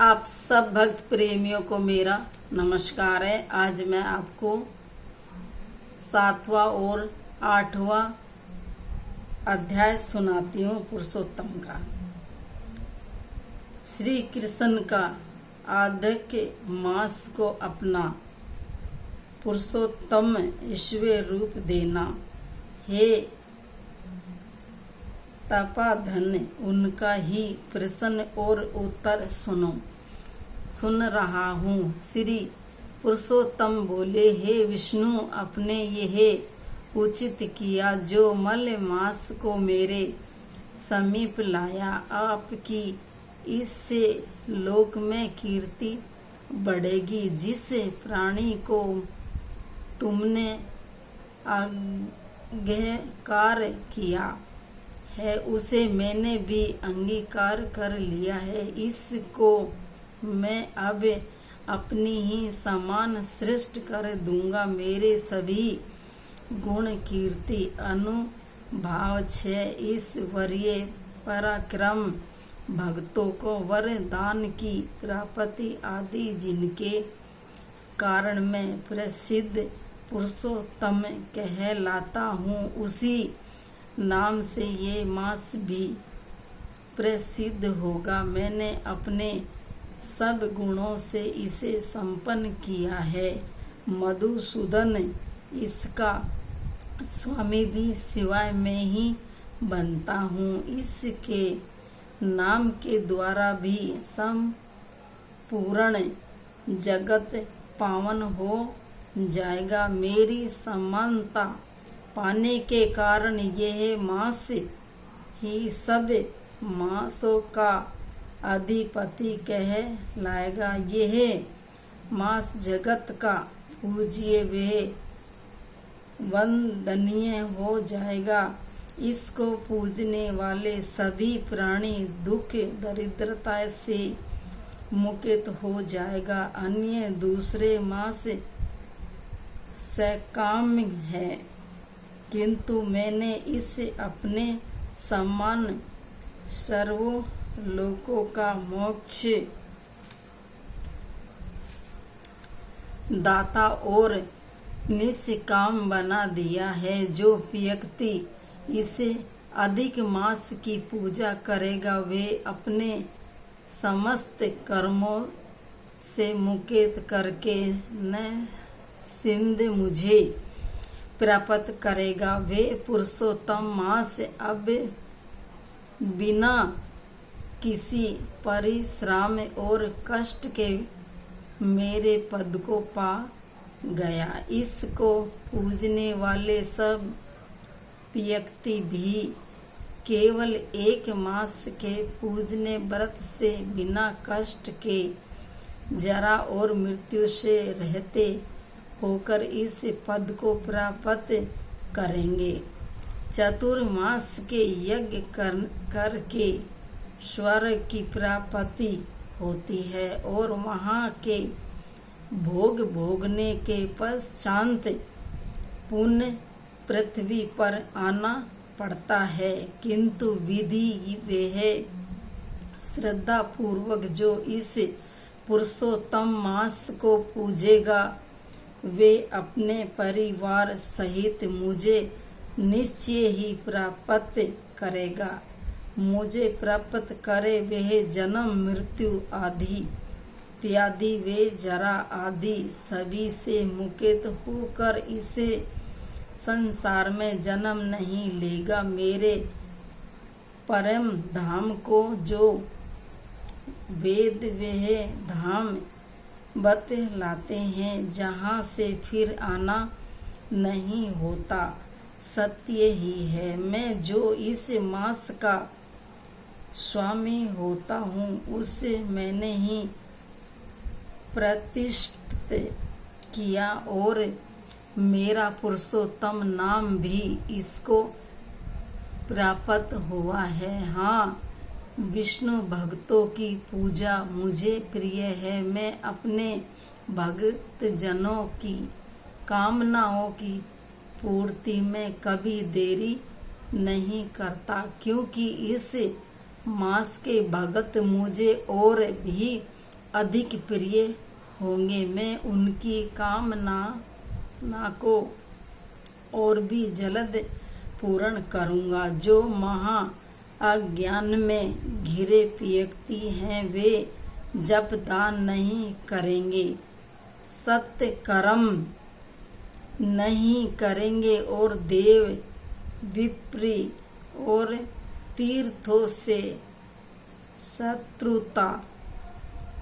आप सब भक्त प्रेमियों को मेरा नमस्कार है। आज मैं आपको 7वां और 8वां अध्याय सुनाती हूँ पुरुषोत्तम का। श्री कृष्ण का आधिक मास को अपना पुरुषोत्तम ईश्वर रूप देना। हे तपाधन, उनका ही प्रश्न और उत्तर सुन रहा हूँ। श्री पुरुषोत्तम बोले, हे विष्णु, आपने यह उचित किया जो मल मास को मेरे समीप लाया। आपकी इससे लोक में कीर्ति बढ़ेगी। जिस प्राणी को तुमने आज्ञाकार किया है उसे मैंने भी अंगीकार कर लिया है। इसको मैं अब अपनी ही समान सृष्ट कर दूंगा। मेरे सभी गुण कीर्ति अनुभाव छे ईश्वरीय पराक्रम भक्तों को वरदान की प्राप्ति आदि जिनके कारण मैं प्रसिद्ध पुरुषोत्तम कहलाता हूँ, उसी नाम से ये मास भी प्रसिद्ध होगा। मैंने अपने सब गुणों से इसे संपन्न किया है। मधुसूदन, इसका स्वामी भी सिवाय मैं ही बनता हूँ। इसके नाम के द्वारा भी संपूर्ण जगत पावन हो जाएगा। मेरी समानता पाने के कारण यह मास ही सब मासों का अधिपति कहलाएगा। यह मास जगत का पूज्य व वंदनीय हो जाएगा। इसको पूजने वाले सभी प्राणी दुख दरिद्रता से मुक्त हो जाएगा। अन्य दूसरे मास सकाम्य है, किंतु मैंने इसे अपने समान सर्वों लोकों का मोक्ष दाता और निष्काम बना दिया है। जो व्यक्ति इसे अधिक मास की पूजा करेगा वे अपने समस्त कर्मों से मुक्त करके निश्चिंत मुझे प्राप्त करेगा। वे पुरुषोत्तम मास अब बिना किसी परिश्रम और कष्ट के मेरे पद को पा गया। इसको पूजने वाले सब व्यक्ति भी केवल एक मास के पूजने व्रत से बिना कष्ट के जरा और मृत्यु से रहते होकर इस पद को प्राप्त करेंगे। चतुर्मास के यज्ञ करके स्वर्ग की प्राप्ति होती है और वहाँ के भोग भोगने के पश्चात पुण्य पृथ्वी पर आना पड़ता है। किंतु विधि वह श्रद्धा पूर्वक जो इस पुरुषोत्तम मास को पूजेगा वे अपने परिवार सहित मुझे निश्चय ही प्राप्त करेगा। मुझे प्राप्त करे वह जन्म मृत्यु आदि व्याधि वे जरा आदि सभी से मुक्त होकर इसे संसार में जन्म नहीं लेगा। मेरे परम धाम को जो वेद वह धाम बतलाते हैं जहाँ से फिर आना नहीं होता, सत्य ही है। मैं जो इस मास का स्वामी होता हूँ उसे मैंने ही प्रतिष्ठित किया और मेरा पुरुषोत्तम नाम भी इसको प्राप्त हुआ है। हाँ, विष्णु भक्तों की पूजा मुझे प्रिय है। मैं अपने भक्त जनों की कामनाओं की पूर्ति में कभी देरी नहीं करता, क्योंकि इस मास के भगत मुझे और भी अधिक प्रिय होंगे। मैं उनकी कामना को और भी जल्द पूर्ण करूंगा। जो महा अज्ञान में घिरे व्यक्ति हैं वे जप दान नहीं करेंगे, सत्य कर्म नहीं करेंगे और देव विप्री और तीर्थों से शत्रुता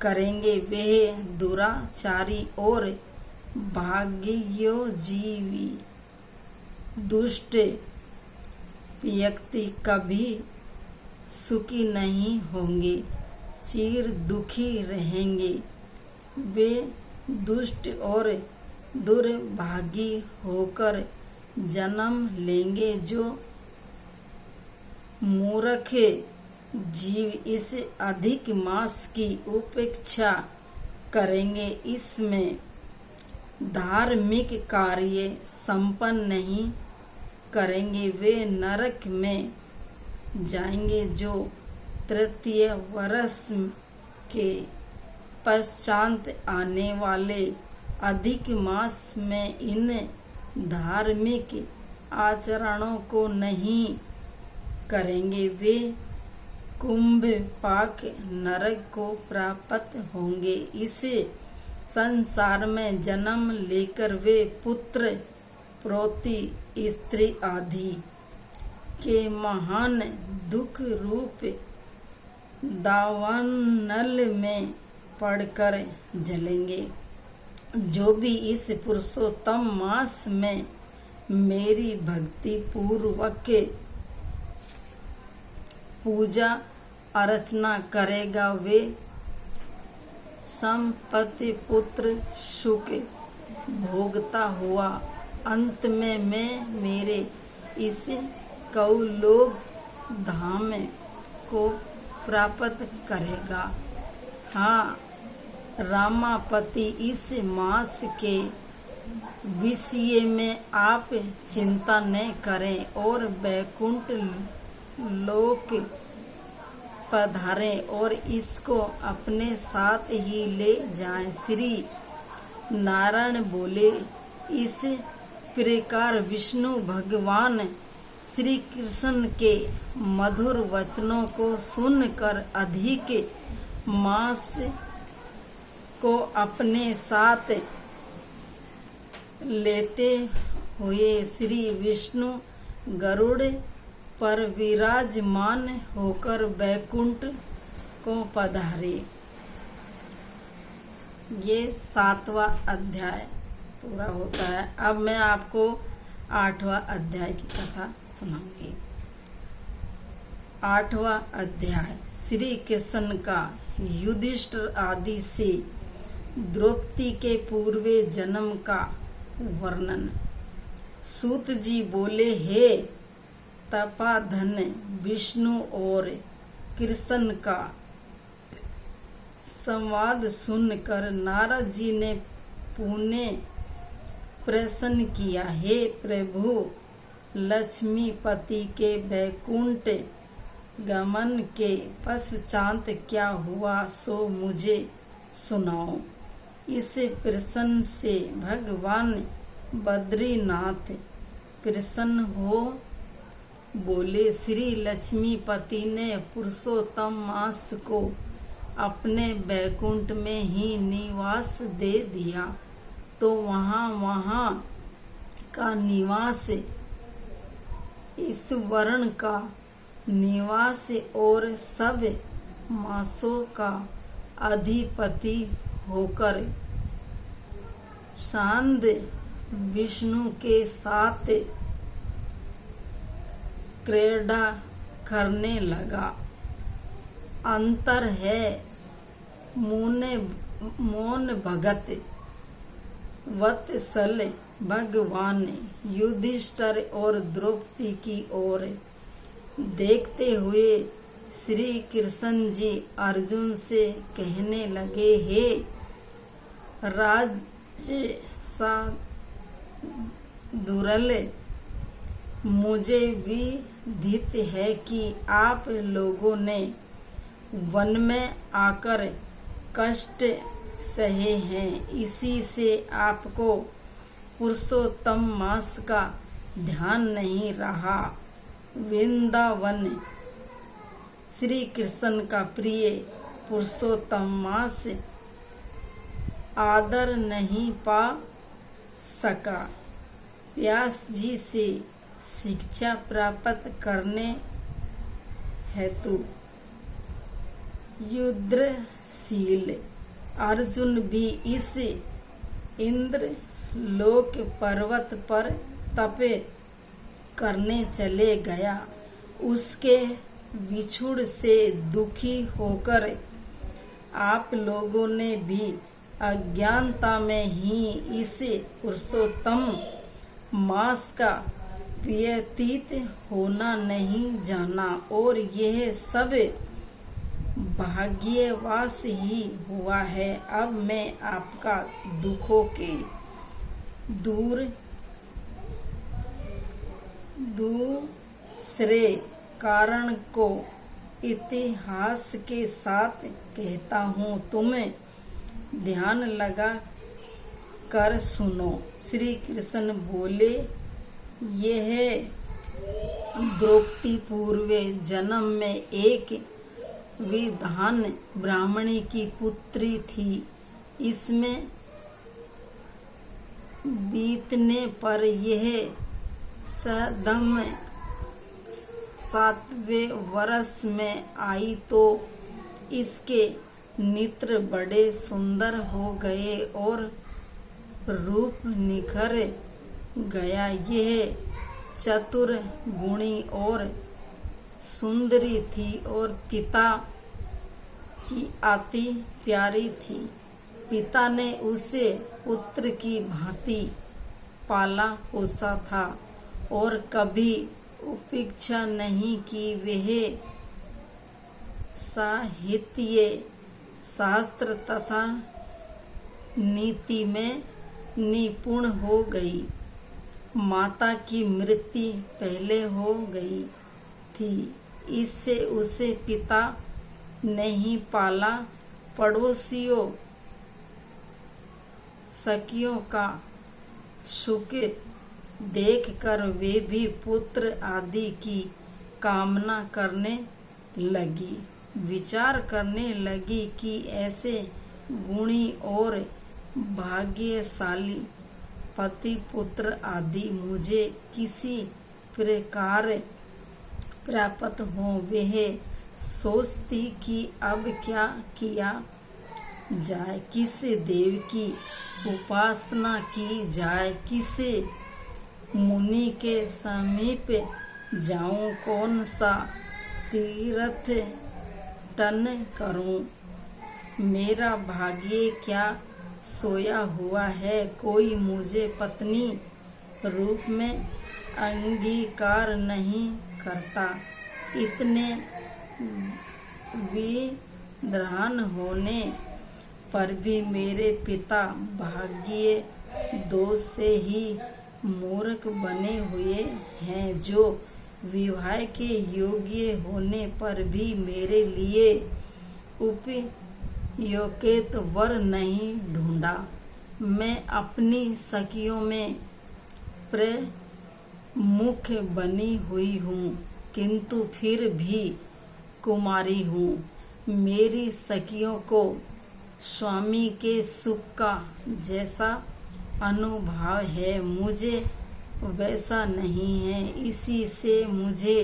करेंगे। वे दुराचारी और भाग्योजीवी दुष्ट व्यक्ति कभी सुखी नहीं होंगे, चिर दुखी रहेंगे। वे दुष्ट और दुर्भागी होकर जन्म लेंगे। जो मूर्ख जीव इस अधिक मास की उपेक्षा करेंगे, इसमें धार्मिक कार्य संपन्न नहीं करेंगे, वे नरक में जाएंगे। जो तृतीय वर्ष के पश्चात आने वाले अधिक मास में इन धार्मिक आचरणों को नहीं करेंगे, वे कुंभ पाक नरक को प्राप्त होंगे। इस संसार में जन्म लेकर वे पुत्र पौत्री स्त्री आदि के महान दुख रूप दावानल में पड़कर जलेंगे। जो भी इस पुरुषोत्तम मास में मेरी भक्ति पूर्वक पूजा अर्चना करेगा, वे संपत्ति पुत्र सुख भोगता हुआ अंत में मैं मेरे इस कौलोक धाम को प्राप्त करेगा। हाँ रामापति, इस मास के विषय में आप चिंता न करें और वैकुंठ लोक पधारें और इसको अपने साथ ही ले जाएं। श्री नारायण बोले, इस प्रकार विष्णु भगवान श्री कृष्ण के मधुर वचनों को सुनकर अधिक मास को अपने साथ लेते हुए श्री विष्णु गरुड़ पर विराजमान होकर वैकुंठ को पधारे। ये 7वां अध्याय पूरा होता है। अब मैं आपको 8वां अध्याय की कथा सुनाऊंगी। 8वां अध्याय श्री कृष्ण का युधिष्ठिर आदि से द्रौपदी के पूर्वे जन्म का वर्णन। सूत जी बोले, हे तपाधन, विष्णु और कृष्ण का संवाद सुनकर नारद जी ने पुनः प्रश्न किया, हे प्रभु, लक्ष्मीपति के वैकुंठ गमन के पश्चात क्या हुआ सो मुझे सुनाओ। इस प्रश्न से भगवान बद्रीनाथ प्रसन्न हो बोले, श्री लक्ष्मीपति ने पुरुषोत्तम मास को अपने वैकुंठ में ही निवास दे दिया, तो वहाँ का निवास इस वर्ण का निवास और सब मासों का अधिपति होकर शांत विष्णु के साथ क्रीड़ा करने लगा। अंतर है मौन भगत वत्सल भगवान युधिष्ठिर और द्रौपदी की ओर देखते हुए श्री कृष्ण जी अर्जुन से कहने लगे, हे राजसाधुरल, मुझे विदित है कि आप लोगों ने वन में आकर कष्ट सहे हैं, इसी से आपको पुरुषोत्तम मास का ध्यान नहीं रहा। वृंदावन श्री कृष्ण का प्रिय पुरुषोत्तम मास आदर नहीं पा सका। व्यास जी से शिक्षा प्राप्त करने हेतु युद्धशील अर्जुन भी इस इंद्र लोक पर्वत पर तप करने चले गया। उसके विछुड़ से दुखी होकर आप लोगों ने भी अज्ञानता में ही इस पुरुषोत्तम मास का व्यतीत होना नहीं जाना, और यह सब भाग्यवश ही हुआ है। अब मैं आपका दुखों के दूसरे कारण को इतिहास के साथ कहता हूँ, तुम्हें ध्यान लगा कर सुनो। श्री कृष्ण बोले, यह द्रौपदी पूर्व जन्म में एक विद्वान ब्राह्मणी की पुत्री थी। इसमें बीतने पर यह सदम 7वें वर्ष में आई तो इसके नेत्र बड़े सुंदर हो गए और रूप निखर गया। यह चतुर गुणी और सुंदरी थी और पिता की अति प्यारी थी। पिता ने उसे पुत्र की भांति पाला पोसा था और कभी उपेक्षा नहीं की। वह साहित्य शास्त्र तथा नीति में निपुण हो गई। माता की मृत्यु पहले हो गई थी, इससे उसे पिता नहीं पाला। पड़ोसियों सखियों का सुख देखकर वे भी पुत्र आदि की कामना करने लगी। विचार करने लगी कि ऐसे गुणी और भाग्यशाली पति पुत्र आदि मुझे किसी प्रकार प्राप्त हो। वह सोचती कि अब क्या किया जाए, किस देव की उपासना की जाए, किस मुनि के समीप जाऊं, कौन सा तीर्थ टन करूं। मेरा भाग्य क्या सोया हुआ है, कोई मुझे पत्नी रूप में अंगीकार नहीं करता। इतने विद्वान होने पर भी मेरे पिता भाग्य दोष से ही मूर्ख बने हुए हैं, जो विवाह के योग्य होने पर भी मेरे लिए उपयुक्त वर नहीं ढूंढा। मैं अपनी सखियों में प्रमुख बनी हुई हूँ, किंतु फिर भी कुमारी हूँ। मेरी सखियों को स्वामी के सुख का जैसा अनुभव है, मुझे वैसा नहीं है। इसी से मुझे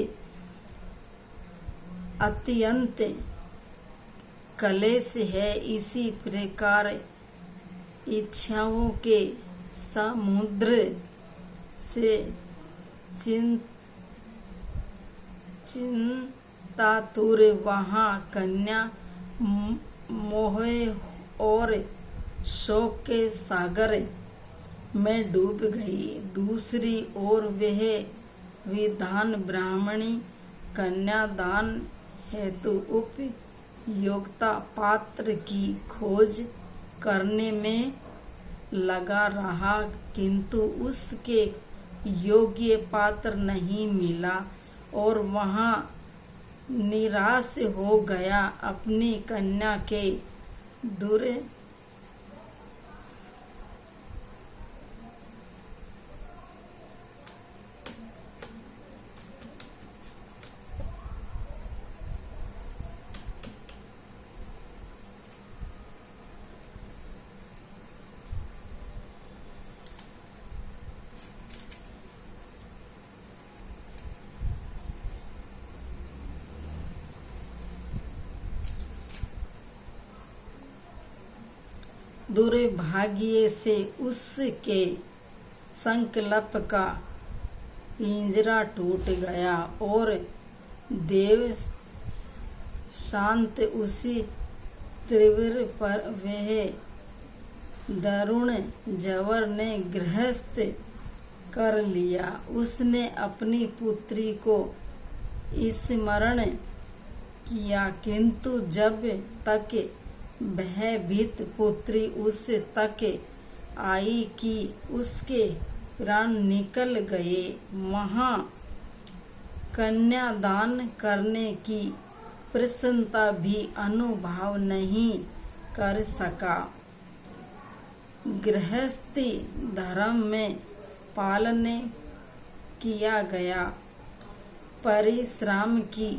अत्यंत क्लेश है। इसी प्रकार इच्छाओं के समुद्र से चिंतातुर वहाँ कन्या मोह और शोक के सागर में डूब गई। दूसरी ओर वह विद्वान ब्राह्मणी कन्यादान हेतु उपयोगिता पात्र की खोज करने में लगा रहा, किंतु उसके योग्य पात्र नहीं मिला और वहाँ निराश हो गया। अपनी कन्या के दूरे दुर्भाग्य से उसके संकल्प का पिंजरा टूट गया और देव शांत उसी तीव्र पर वह दारुण जवर ने गृहस्थ कर लिया। उसने अपनी पुत्री को स्मरण किया, किंतु जब तक भयभीत पुत्री उस तक आई कि उसके प्राण निकल गए, वहां कन्यादान करने की प्रसन्नता भी अनुभव नहीं कर सका। गृहस्थी धर्म में पालन किया गया, परिश्रम की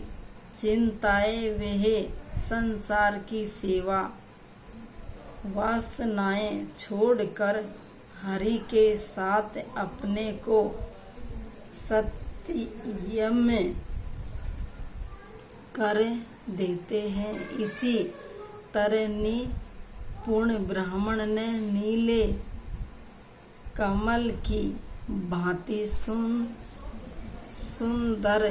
चिंताएं वह संसार की सेवा वासनाएं छोड़कर हरि के साथ अपने को सत्यम कर देते हैं। इसी तरह निपुण ब्राह्मण ने नीले कमल की भांति सुंदर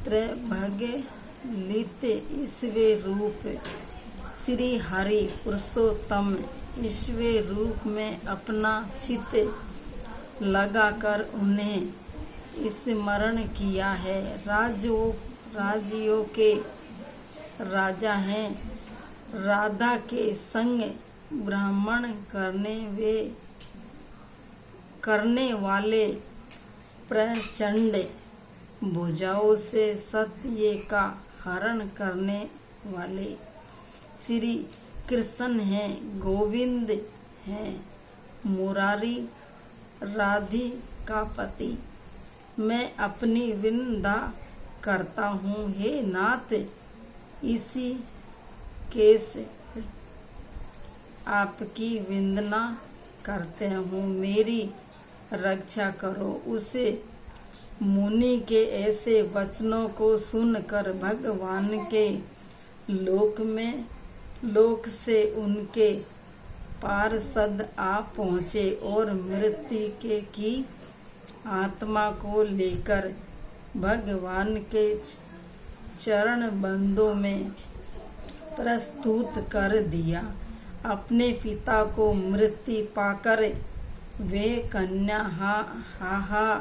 त्रिभंगित ईश्वर रूप श्री हरि पुरुषोत्तम ईश्वर रूप में अपना चित्त लगाकर उन्हें स्मरण किया है। राज्यों के राजा हैं, राधा के संग ब्राह्मण करने वाले प्रचंड भुजाओं से सत्य का हरण करने वाले श्री कृष्ण हैं, गोविंद हैं, मुरारी राधिका पति। मैं अपनी विनता करता हूँ, हे नाथ, इसी केस आपकी वंदना करते हूँ, मेरी रक्षा करो। उसे मुनि के ऐसे वचनों को सुनकर भगवान के लोक से उनके पार्षद आ पहुँचे और मृत्यु की आत्मा को लेकर भगवान के चरण बंदों में प्रस्तुत कर दिया। अपने पिता को मृत्यु पाकर वे कन्या हा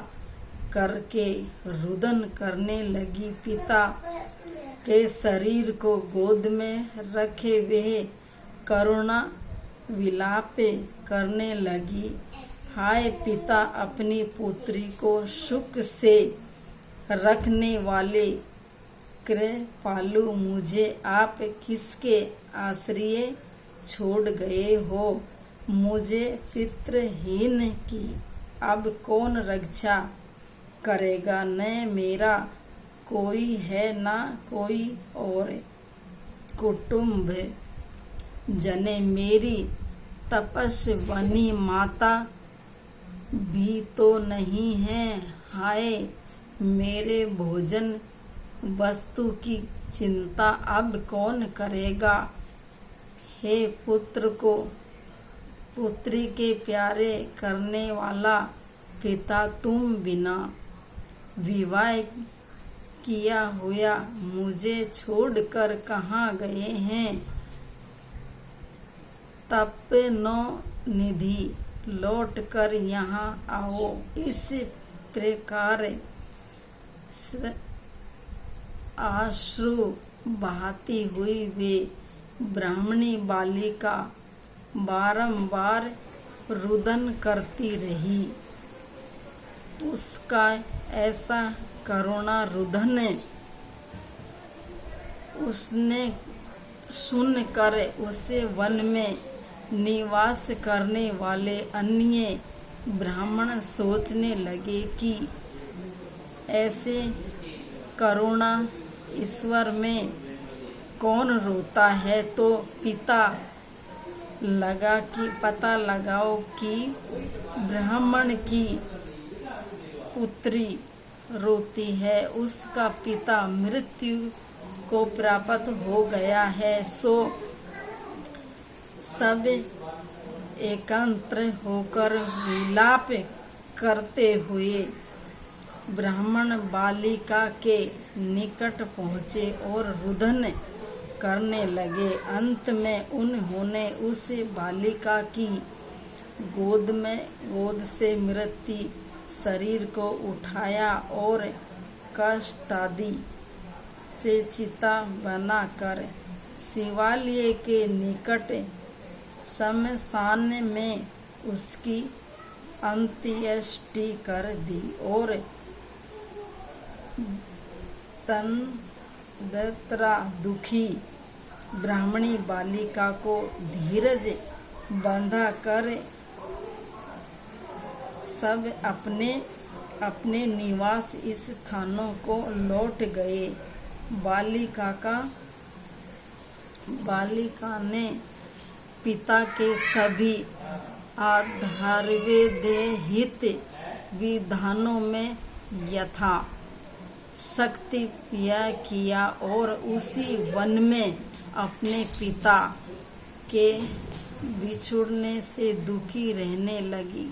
करके रुदन करने लगी। पिता के शरीर को गोद में रखे वे करुणा विलाप करने लगी। हाय पिता, अपनी पुत्री को सुख से रखने वाले कृपालु, मुझे आप किसके आश्रय छोड़ गए हो? मुझे पितृहीन की अब कौन रक्षा करेगा? न मेरा कोई है न कोई और कुटुंब जने, मेरी तपस्विनी माता भी तो नहीं है। हाय, मेरे भोजन वस्तु की चिंता अब कौन करेगा? हे पुत्री के प्यारे करने वाला पिता, तुम बिना विवाह किया हुआ मुझे छोड़कर कहाँ गए हैं? तपनो निधि, लौट कर यहाँ आओ। इस प्रकार आश्रु बहाती हुई वे ब्राह्मणी बालिका बारंबार रुदन करती रही। उसका ऐसा करुणा रुदन उसने सुनकर उसे वन में निवास करने वाले अन्य ब्राह्मण सोचने लगे कि ऐसे करुणा ईश्वर में कौन रोता है, तो पता लगाओ कि ब्राह्मण की पुत्री रोती है, उसका पिता मृत्यु को प्राप्त हो गया है। सो सब एकत्र होकर विलाप करते हुए ब्राह्मण बालिका के निकट पहुँचे और रुदन करने लगे। अंत में उन्होंने उस बालिका की गोद से मृत शरीर को उठाया और कष्टादि से चिता बनाकर शिवालय के निकट शमशान में उसकी अंत्येष्टि कर दी और तन्मयता दुखी ब्राह्मणी बालिका को धीरज बांधा कर सब अपने अपने निवास स्थानों को लौट गए। बालिका ने पिता के सभी आधारविहित विधानों में यथा शक्ति व्यय किया और उसी वन में अपने पिता के बिछुड़ने से दुखी रहने लगी।